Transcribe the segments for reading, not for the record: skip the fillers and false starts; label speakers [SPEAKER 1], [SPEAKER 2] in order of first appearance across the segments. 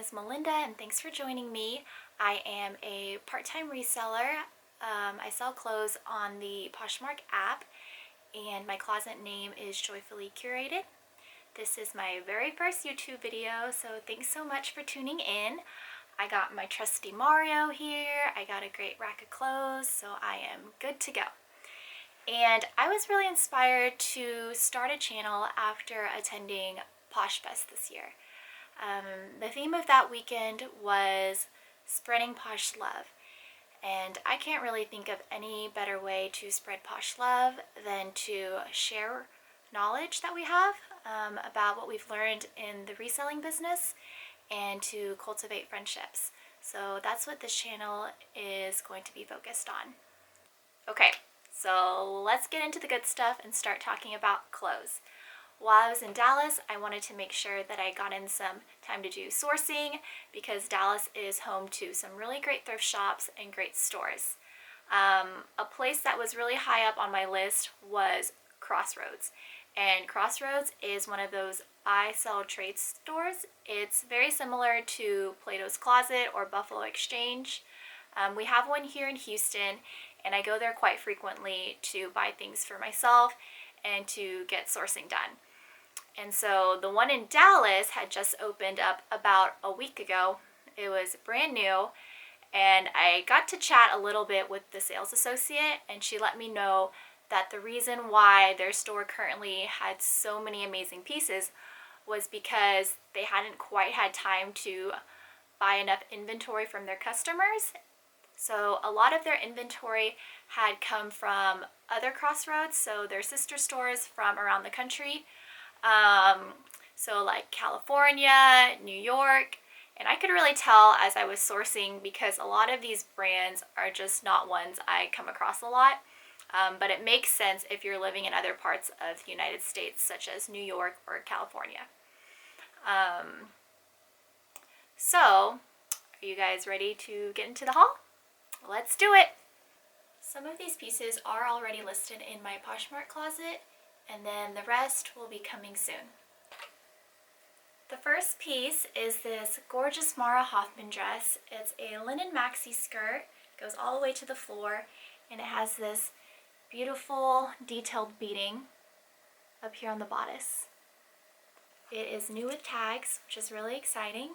[SPEAKER 1] is Melinda, and thanks for joining me. I am a part-time reseller. I sell clothes on the Poshmark app, and my closet name is Joyfully Curated. This is my very first YouTube video, so thanks so much for tuning in. I got my trusty Mario here. I got a great rack of clothes, so I am good to go. And I was really inspired to start a channel after attending Posh Fest this year. The theme of that weekend was spreading posh love, and I can't really think of any better way to spread posh love than to share knowledge that we have about what we've learned in the reselling business and to cultivate friendships. So that's what this channel is going to be focused on. Okay, so let's get into the good stuff and start talking about clothes. While I was in Dallas, I wanted to make sure that I got in some time to do sourcing because Dallas is home to some really great thrift shops and great stores. A place that was really high up on my list was Crossroads. And Crossroads is one of those buy-sell trade stores. It's very similar to Plato's Closet or Buffalo Exchange. We have one here in Houston, and I go there quite frequently to buy things for myself and to get sourcing done. And so the one in Dallas had just opened up about a week ago. It was brand new, and I got to chat a little bit with the sales associate, and she let me know that the reason why their store currently had so many amazing pieces was because they hadn't quite had time to buy enough inventory from their customers. So a lot of their inventory had come from other Crossroads, so their sister stores from around the country. So like California, New York, and I could really tell as I was sourcing because a lot of these brands are just not ones I come across a lot. But it makes sense if you're living in other parts of the United States, such as New York or California. So, are you guys ready to get into the haul? Let's do it! Some of these pieces are already listed in my Poshmark closet, and then the rest will be coming soon. The first piece is this gorgeous Mara Hoffman dress. It's a linen maxi skirt, goes all the way to the floor, and it has this beautiful detailed beading up here on the bodice. It is new with tags, which is really exciting.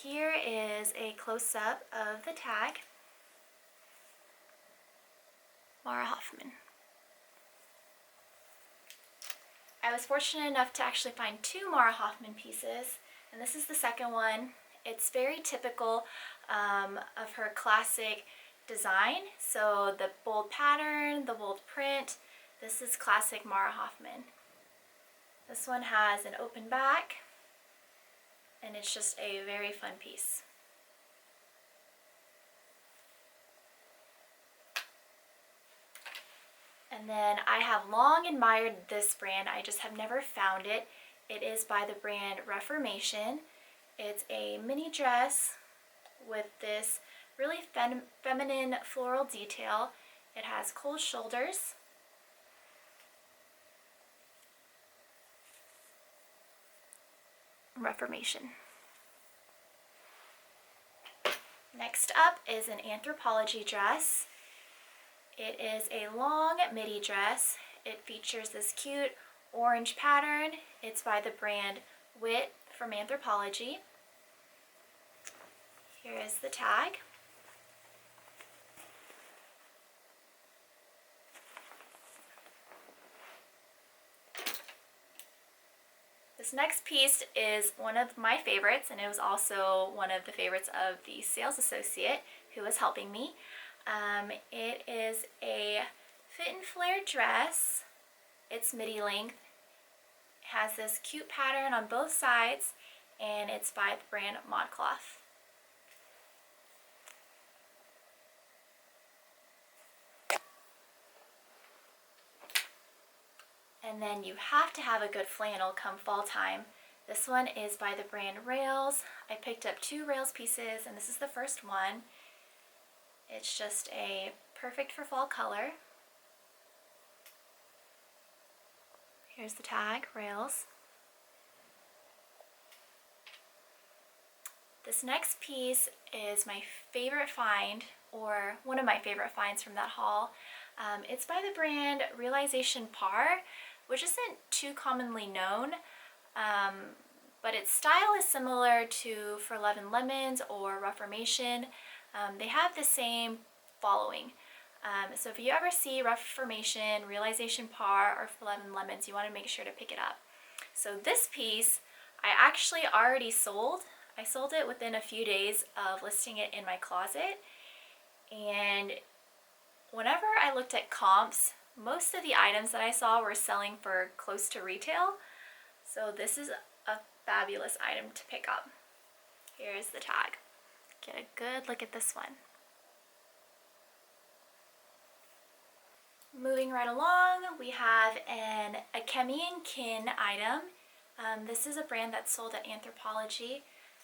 [SPEAKER 1] Here is a close-up of the tag. Mara Hoffman. I was fortunate enough to actually find two Mara Hoffman pieces, and this is the second one. It's very typical of her classic design. So the bold pattern, the bold print, this is classic Mara Hoffman. This one has an open back, and it's just a very fun piece. And then I have long admired this brand, I just have never found it. It is by the brand Reformation. It's a mini dress with this really feminine floral detail. It has cold shoulders. Reformation. Next up is an Anthropologie dress. It is a long midi dress. It features this cute orange pattern. It's by the brand Wit from Anthropologie. Here is the tag. This next piece is one of my favorites, and it was also one of the favorites of the sales associate who was helping me. It is a fit and flare dress. It's midi length. It has this cute pattern on both sides, and it's by the brand ModCloth. And then you have to have a good flannel come fall time. This one is by the brand Rails. I picked up two Rails pieces, and this is the first one. It's just a perfect for fall color. Here's the tag, Rails. This next piece is my favorite find, or one of my favorite finds from that haul. It's by the brand Realization Par, which isn't too commonly known, but its style is similar to For Love and Lemons or Reformation. They have the same following. So if you ever see Reformation, Realization Par, or For Love and Lemons, you want to make sure to pick it up. So this piece I actually already sold. I sold it within a few days of listing it in my closet, and whenever I looked at comps, most of the items that I saw were selling for close to retail. So this is a fabulous item to pick up. Here's the tag. Get a good look at this one. Moving right along, we have a Kemi and Kin item. This is a brand that's sold at Anthropologie.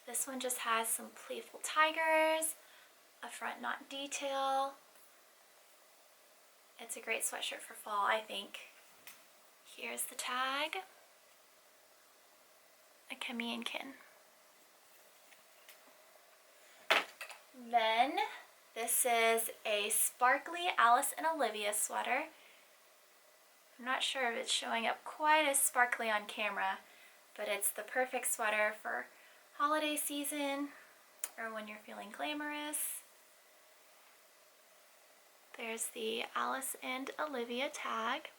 [SPEAKER 1] This one just has some playful tigers, a front knot detail. It's a great sweatshirt for fall, I think. Here's the tag. A Kemi and Kin. Then this is a sparkly Alice and Olivia sweater. I'm not sure if it's showing up quite as sparkly on camera, but it's the perfect sweater for holiday season or when you're feeling glamorous. There's the Alice and Olivia tag.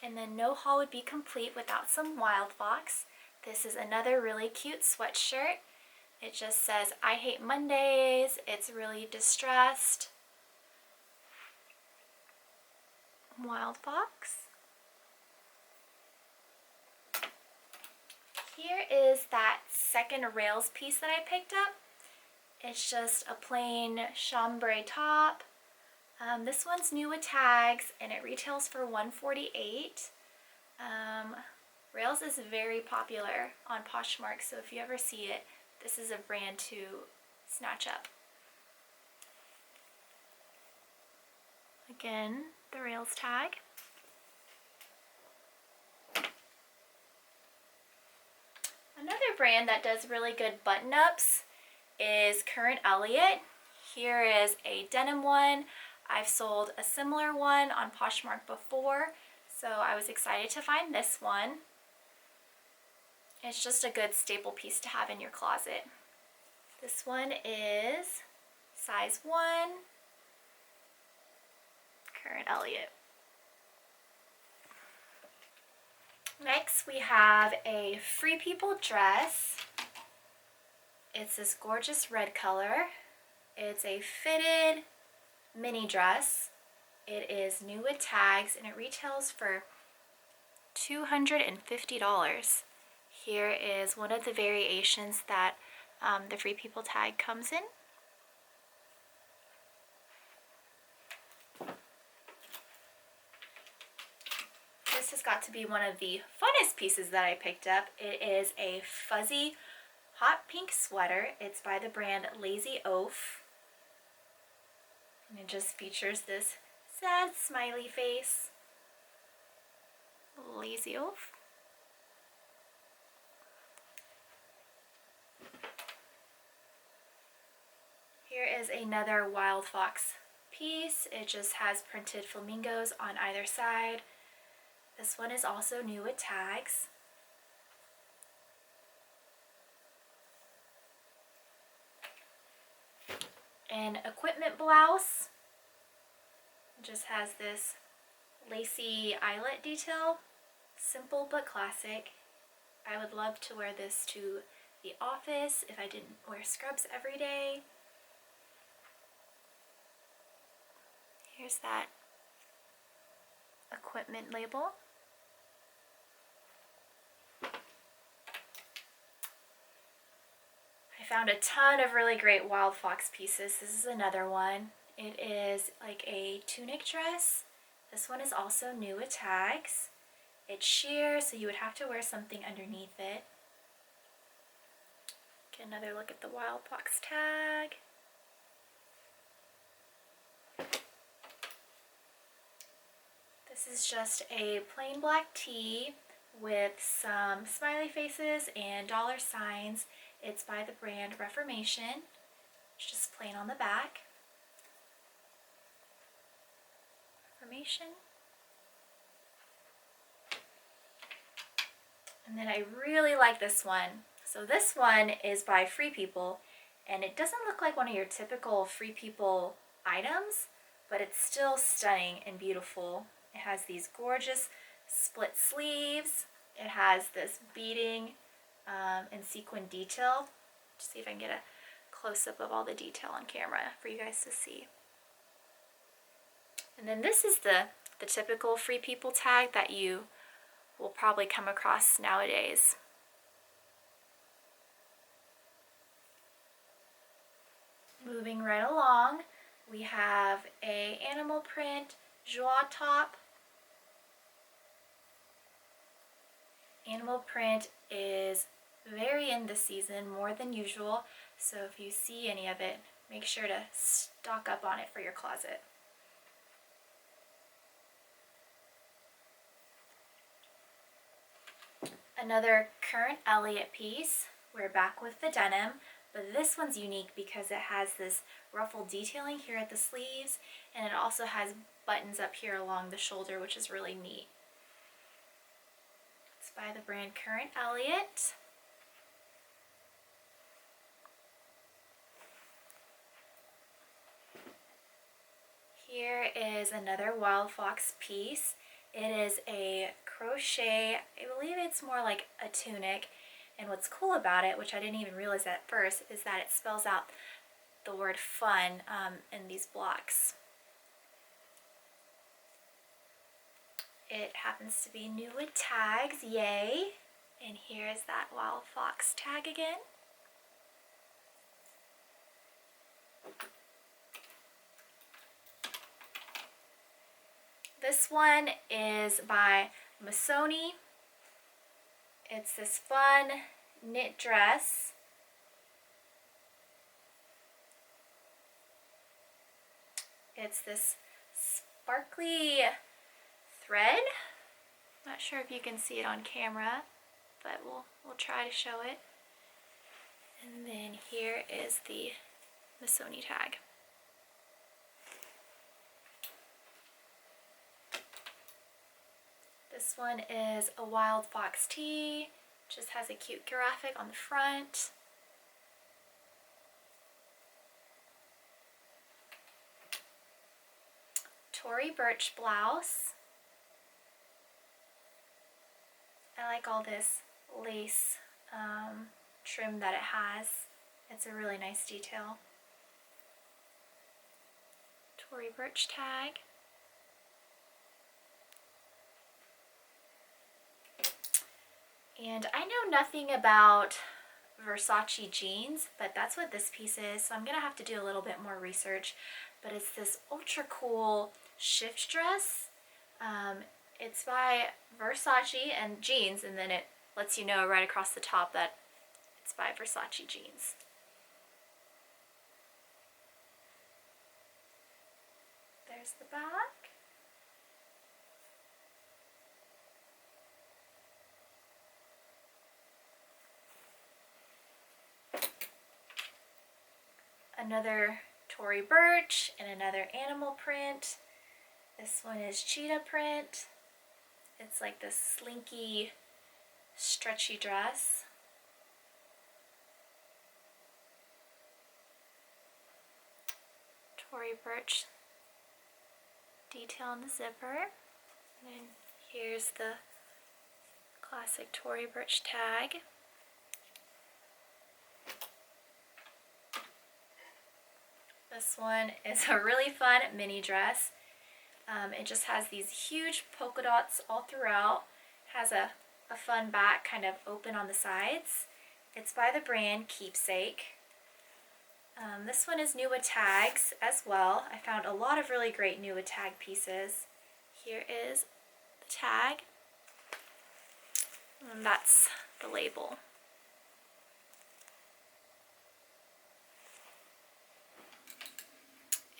[SPEAKER 1] And then no haul would be complete without some Wild Fox. This is another really cute sweatshirt. It just says, "I hate Mondays." It's really distressed. Wild Fox. Here is that second rails piece that I picked up. It's just a plain chambray top. This one's new with tags, and it retails for $148. Rails is very popular on Poshmark, so if you ever see it, this is a brand to snatch up. Again, the Rails tag. Another brand that does really good button-ups is Current Elliott. Here is a denim one. I've sold a similar one on Poshmark before, so I was excited to find this one. It's just a good staple piece to have in your closet. This one is size 1, Current Elliott. Next we have a Free People dress. It's this gorgeous red color. It's a fitted mini dress. It is new with tags and it retails for $250. Here is one of the variations that the Free People tag comes in. This has got to be one of the funnest pieces that I picked up. It is a fuzzy hot pink sweater. It's by the brand Lazy Oaf. And it just features this sad smiley face. Lazy Oaf. Here is another Wild Fox piece. It just has printed flamingos on either side. This one is also new with tags. An equipment blouse. It just has this lacy eyelet detail. Simple but classic. I would love to wear this to the office if I didn't wear scrubs every day. Here's that equipment label. I found a ton of really great Wild Fox pieces. This is another one. It is like a tunic dress. This one is also new with tags. It's sheer, so you would have to wear something underneath it. Get another look at the Wild Fox tag. This is just a plain black tee with some smiley faces and dollar signs. It's by the brand Reformation. It's just plain on the back. Reformation. And then I really like this one. So this one is by Free People, and it doesn't look like one of your typical Free People items, but it's still stunning and beautiful. It has these gorgeous split sleeves. It has this beading and sequin detail. Just see if I can get a close-up of all the detail on camera for you guys to see. And then this is the typical Free People tag that you will probably come across nowadays. Moving right along, we have a animal print joie top. Animal print is very in this season, more than usual, so if you see any of it, make sure to stock up on it for your closet. Another current Elliott piece. We're back with the denim, but this one's unique because it has this ruffled detailing here at the sleeves, and it also has buttons up here along the shoulder, which is really neat. It's by the brand Current Elliott. Here is another Wild Fox piece. It is a crochet, I believe it's more like a tunic, and what's cool about it, which I didn't even realize at first, is that it spells out the word fun in these blocks. It happens to be new with tags, yay! And here is that Wild Fox tag again. This one is by Missoni. It's this fun knit dress. It's this sparkly thread. Not sure if you can see it on camera, but we'll try to show it. And then here is the Missoni tag. This one is a Wild Fox tee, just has a cute graphic on the front. Tory Burch blouse. I like all this lace trim that it has. It's a really nice detail. Tory Burch tag. And I know nothing about Versace jeans, but that's what this piece is, so I'm gonna have to do a little bit more research. But it's this ultra cool shift dress. It's by Versace and jeans, and then it lets you know right across the top that it's by Versace jeans. There's the back. Another Tory Burch and another animal print. This one is cheetah print. It's like this slinky, stretchy dress. Tory Burch detail on the zipper. And then here's the classic Tory Burch tag. This one is a really fun mini dress. It just has these huge polka dots all throughout. Has a fun back, kind of open on the sides. It's by the brand Keepsake. This one is new with tags as well. I found a lot of really great new with tag pieces. Here is the tag, and that's the label.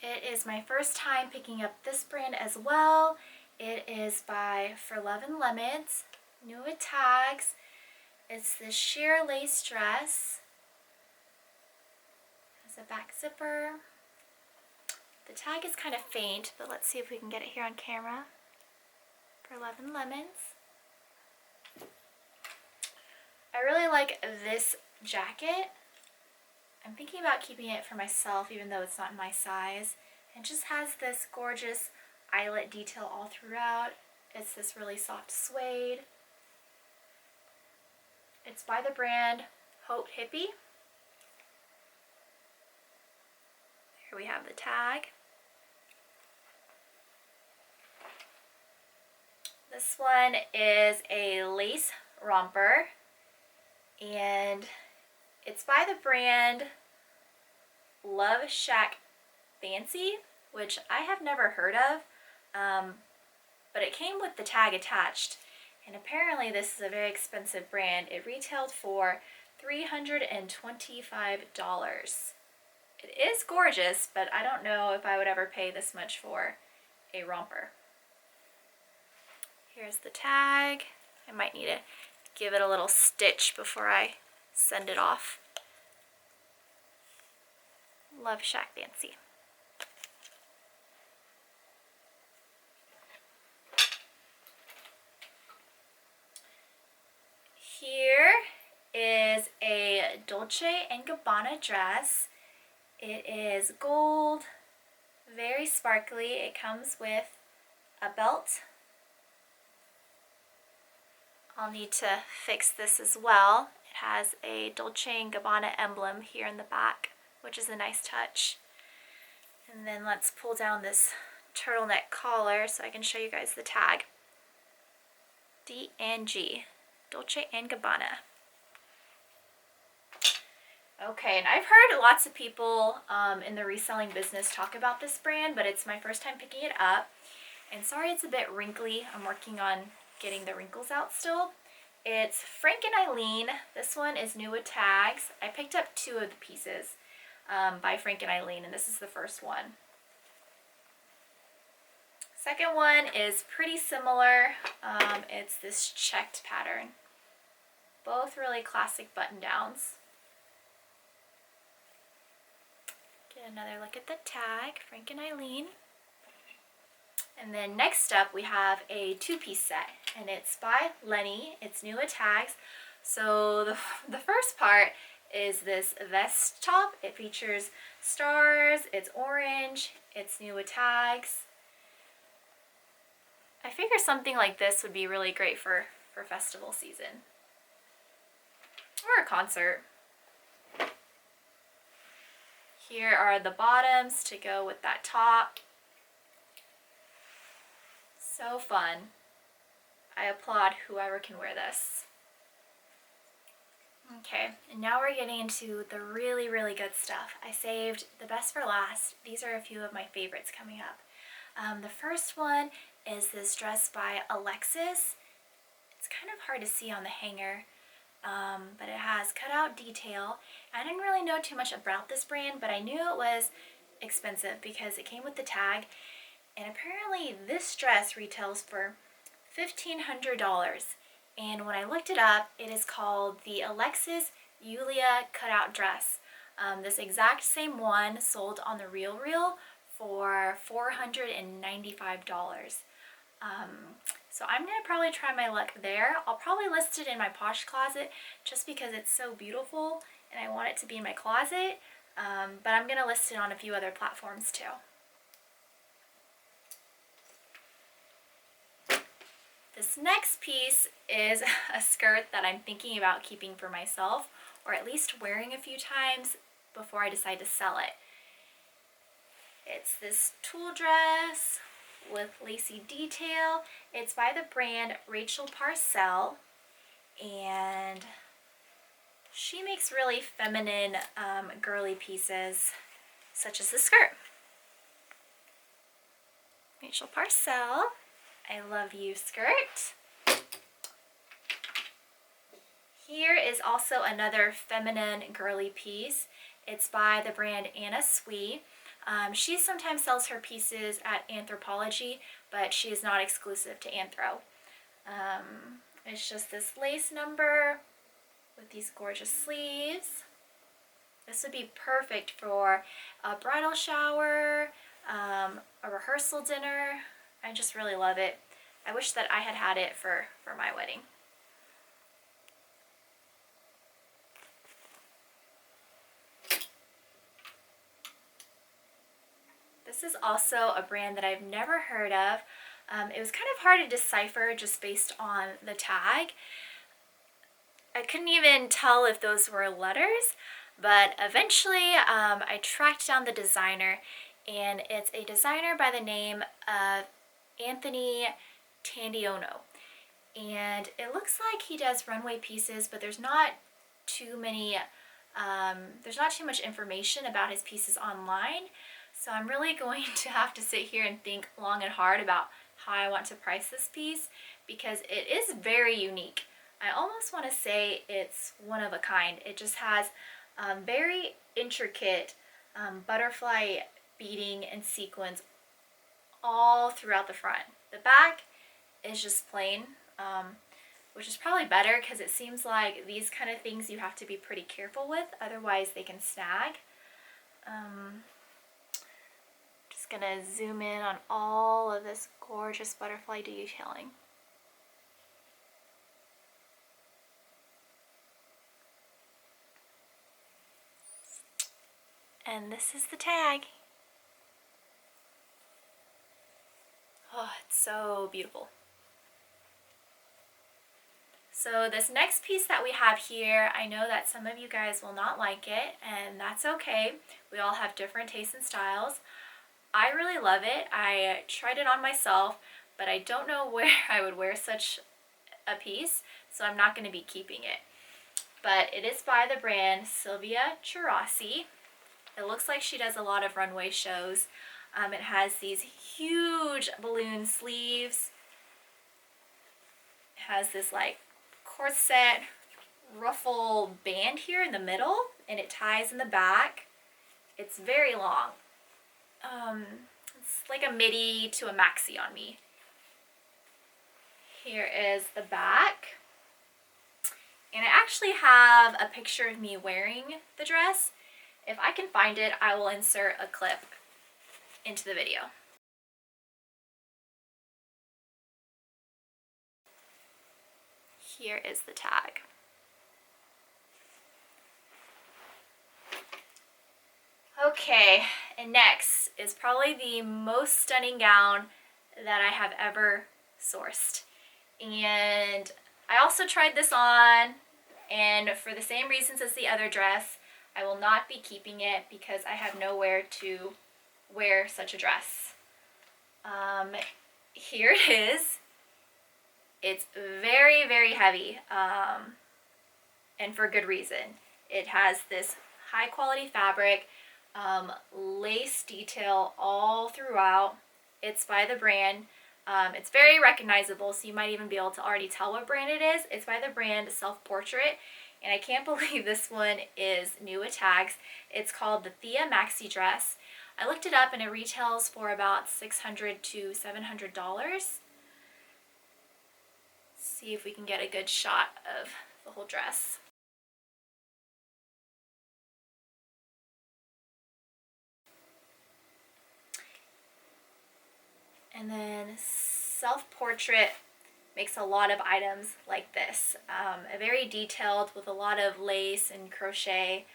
[SPEAKER 1] It is my first time picking up this brand as well. It is by For Love and Lemons. new with tags. It's this sheer lace dress. Has a back zipper. The tag is kind of faint, but let's see if we can get it here on camera. For 11 lemons. I really like this jacket. I'm thinking about keeping it for myself even though it's not my size. It just has this gorgeous eyelet detail all throughout. It's this really soft suede. It's by the brand Hope Hippie. Here we have the tag. This one is a lace romper, and it's by the brand Love Shack Fancy, which I have never heard of, but it came with the tag attached, and apparently this is a very expensive brand. It retailed for $325. It is gorgeous, but I don't know if I would ever pay this much for a romper. Here's the tag. I might need to give it a little stitch before I send it off. Love Shack Fancy. Here is a Dolce & Gabbana dress. It is gold, very sparkly. It comes with a belt. I'll need to fix this as well. It has a Dolce & Gabbana emblem here in the back, which is a nice touch. And then let's pull down this turtleneck collar so I can show you guys the tag. D&G, Dolce & Gabbana. Okay, and I've heard lots of people in the reselling business talk about this brand, but it's my first time picking it up. And sorry it's a bit wrinkly. I'm working on getting the wrinkles out still. It's Frank and Eileen. This one is new with tags. I picked up 2 of the pieces by Frank and Eileen, and this is the first one. Second one is pretty similar. It's this checked pattern. Both really classic button downs. Get another look at the tag, Frank and Eileen. And then next up we have a 2-piece set, and it's by Lenny. It's new with tags. So the first part is this vest top. It features stars, it's orange, it's new with tags. I figure something like this would be really great for festival season or a concert. Here are the bottoms to go with that top. So fun. I applaud whoever can wear this. Okay, and now we're getting into the really, really good stuff. I saved the best for last. These are a few of my favorites coming up. The first one is this dress by Alexis. It's kind of hard to see on the hanger, but it has cutout detail. I didn't really know too much about this brand, but I knew it was expensive because it came with the tag. And apparently this dress retails for $1,500. And when I looked it up, it is called the Alexis Yulia cutout dress. This exact same one sold on the RealReal for $495. So I'm gonna probably try my luck there. I'll probably list it in my Posh closet just because it's so beautiful and I want it to be in my closet. But I'm gonna list it on a few other platforms too. This next piece is a skirt that I'm thinking about keeping for myself, or at least wearing a few times before I decide to sell it. It's this tulle dress with lacy detail. It's by the brand Rachel Parcell, and she makes really feminine, girly pieces, such as the skirt. Rachel Parcell. I love you skirt. Here is also another feminine girly piece. It's by the brand Anna Sui. She sometimes sells her pieces at Anthropologie, but she is not exclusive to Anthro. It's just this lace number with these gorgeous sleeves. This would be perfect for a bridal shower, a rehearsal dinner. I just really love it. I wish that I had had it for my wedding. This is also a brand that I've never heard of. It was kind of hard to decipher just based on the tag. I couldn't even tell if those were letters, but eventually I tracked down the designer, and it's a designer by the name of Anthony Tandiono. And it looks like he does runway pieces, but there's not too much information about his pieces online. So I'm really going to have to sit here and think long and hard about how I want to price this piece, because it is very unique. I almost want to say it's one of a kind. It just has very intricate butterfly beading and sequins all throughout the front. The back is just plain, which is probably better because it seems like these kind of things you have to be pretty careful with, otherwise they can snag. Just gonna zoom in on all of this gorgeous butterfly detailing. And this is the tag. Oh, it's so beautiful. So this next piece that we have here, I know that some of you guys will not like it, and that's okay. We all have different tastes and styles. I really love it. I tried it on myself, but I don't know where I would wear such a piece, so I'm not going to be keeping it. But it is by the brand Silvia Chirassi. It looks like she does a lot of runway shows. It has these huge balloon sleeves. It has this like corset ruffle band here in the middle, and it ties in the back. It's very long. It's like a midi to a maxi on me. Here is the back. And I actually have a picture of me wearing the dress. If I can find it, I will insert a clip into the video. Here is the tag. Okay, and next is probably the most stunning gown that I have ever sourced. And I also tried this on, and for the same reasons as the other dress, I will not be keeping it because I have nowhere to wear such a dress. Here it is. It's very, very heavy, and for good reason. It has this high quality fabric, lace detail all throughout. It's by the brand. It's very recognizable, so you might even be able to already tell what brand it is. It's by the brand Self Portrait, and I can't believe this one is new with tags. It's called the Thea Maxi Dress. I looked it up and it retails for about $600 to $700. See if we can get a good shot of the whole dress. And then Self Portrait makes a lot of items like this. A very detailed with a lot of lace and crochet.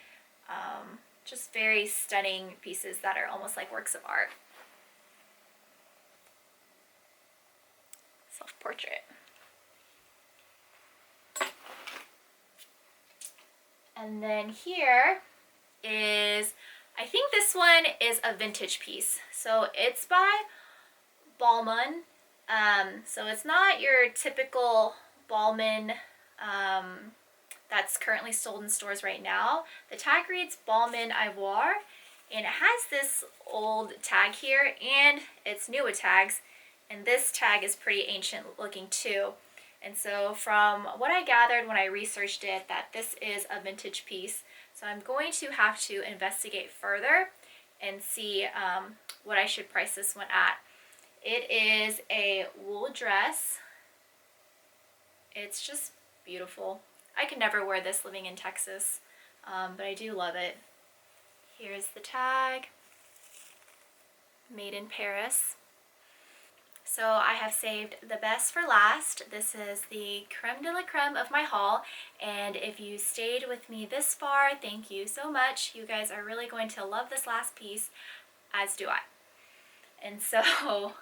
[SPEAKER 1] Just very stunning pieces that are almost like works of art. Self Portrait. And then here is, I think this one is a vintage piece. So it's by Ballman. So it's not your typical Ballman that's currently sold in stores right now. The tag reads Ballman Ivoire, and it has this old tag here, and it's new with tags, and this tag is pretty ancient looking too. And so from what I gathered when I researched it, that this is a vintage piece. So I'm going to have to investigate further and see what I should price this one at. It is a wool dress. It's just beautiful. I could never wear this living in Texas, but I do love it. Here's the tag, made in Paris. So I have saved the best for last. This is the creme de la creme of my haul, and if you stayed with me this far, thank you so much. You guys are really going to love this last piece, as do I. And so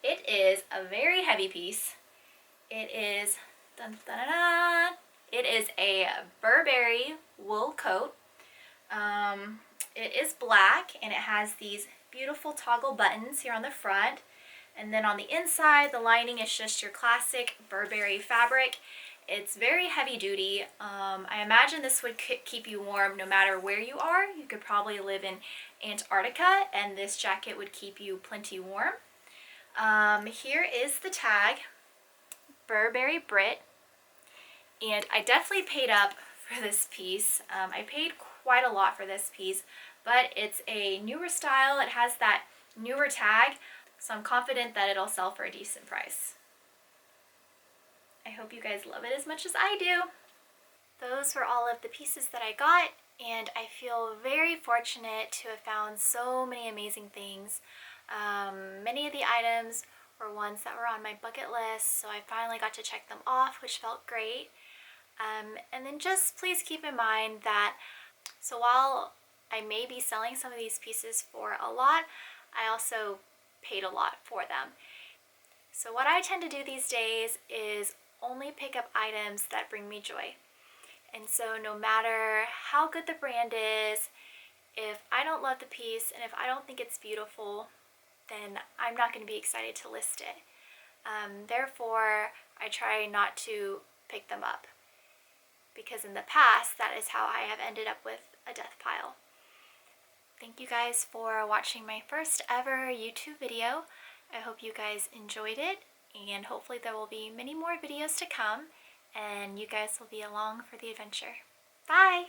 [SPEAKER 1] it is a very heavy piece. It is, dun, dun, dun, dun, it is a Burberry wool coat. It is black and it has these beautiful toggle buttons here on the front. And then on the inside, the lining is just your classic Burberry fabric. It's very heavy duty. I imagine this would keep you warm no matter where you are. You could probably live in Antarctica and this jacket would keep you plenty warm. Here is the tag, Burberry Brit. And I definitely paid up for this piece. I paid quite a lot for this piece, but it's a newer style. It has that newer tag, so I'm confident that it'll sell for a decent price. I hope you guys love it as much as I do. Those were all of the pieces that I got, and I feel very fortunate to have found so many amazing things. Many of the items were ones that were on my bucket list, so I finally got to check them off, which felt great. And then just please keep in mind that, so while I may be selling some of these pieces for a lot, I also paid a lot for them. So what I tend to do these days is only pick up items that bring me joy. And so no matter how good the brand is, if I don't love the piece and if I don't think it's beautiful, then I'm not going to be excited to list it. Therefore, I try not to pick them up, because in the past, that is how I have ended up with a death pile. Thank you guys for watching my first ever YouTube video. I hope you guys enjoyed it, and hopefully there will be many more videos to come, and you guys will be along for the adventure. Bye!